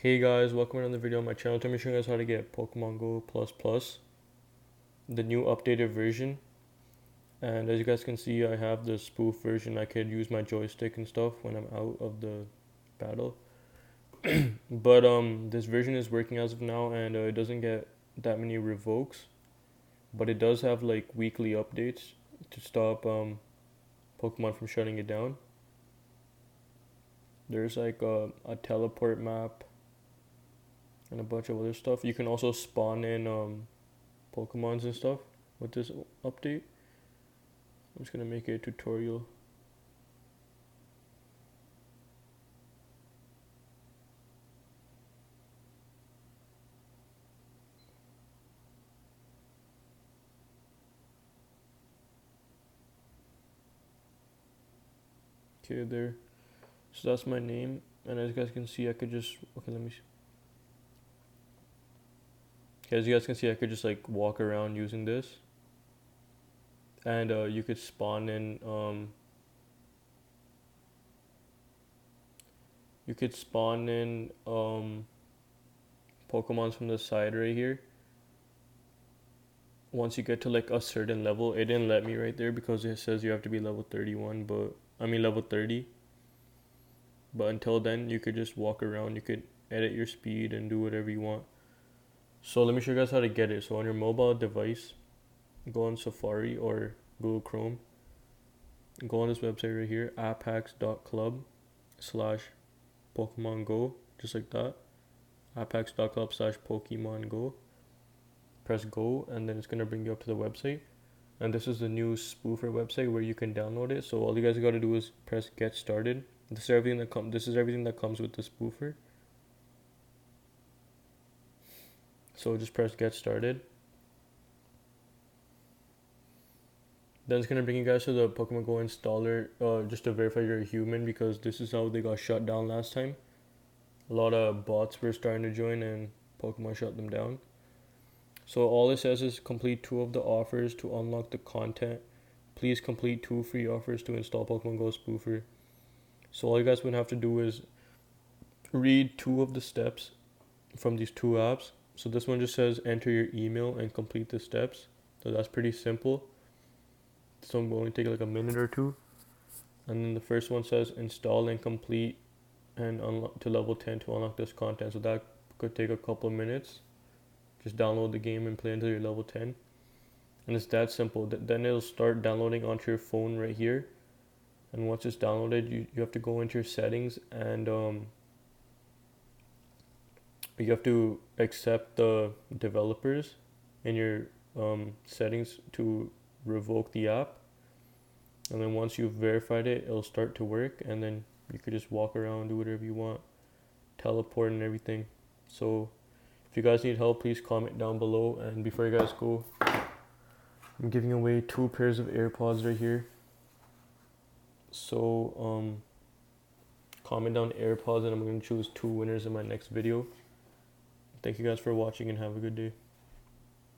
Hey guys, welcome to another video on my channel. Today I'm showing you guys how to get Pokemon Go Plus Plus, the new updated version. And as you guys can see, I have the spoof version. I could use my joystick and stuff when I'm out of the battle. But this version is working as of now, and it doesn't get that many revokes, but it does have like weekly updates to stop Pokemon from shutting it down. There's like a teleport map and a bunch of other stuff. You can also spawn in Pokemons and stuff with this update. I'm just gonna make it a tutorial. Okay, there. So that's my name, and as you guys can see, I could just let me see. Okay, as you guys can see, I could just like walk around using this, and you could spawn in Pokemons from the side right here. Once you get to like a certain level, it didn't let me right there because it says you have to be level 31, but I mean level 30. But until then, you could just walk around. You could edit your speed and do whatever you want. So let me show you guys how to get it. So on your mobile device, go on Safari or Google Chrome. Go on this website right here, apphacks.club/Pokemon Go, just like that. apphacks.club/Pokemon Go. Press go, and then it's gonna bring you up to the website. And this is the new spoofer website where you can download it. So all you guys gotta do is press get started. This is everything that comes with the spoofer. So just press get started. Then it's gonna bring you guys to the Pokemon Go installer, just to verify you're a human, because this is how they got shut down last time. A lot of bots were starting to join and Pokemon shut them down. So all it says is complete 2 of the offers to unlock the content. Please complete 2 free offers to install Pokemon Go Spoofer. So all you guys would have to do is read 2 of the steps from these 2 apps. So this one just says enter your email and complete the steps. So that's pretty simple. So it will only take like a minute or 2. And then the first one says install and complete and unlock to level 10 to unlock this content. So that could take a couple of minutes. Just download the game and play until you're level 10. And it's that simple. Then it'll start downloading onto your phone right here. And once it's downloaded, you have to go into your settings, and you have to accept the developers in your settings to revoke the app. And then once you've verified it, it'll start to work, and then you could just walk around, do whatever you want, teleport and everything. So if you guys need help, please comment down below. And before you guys go, I'm giving away 2 pairs of AirPods right here. So comment down AirPods, and I'm going to choose 2 winners in my next video. Thank you guys for watching, and have a good day.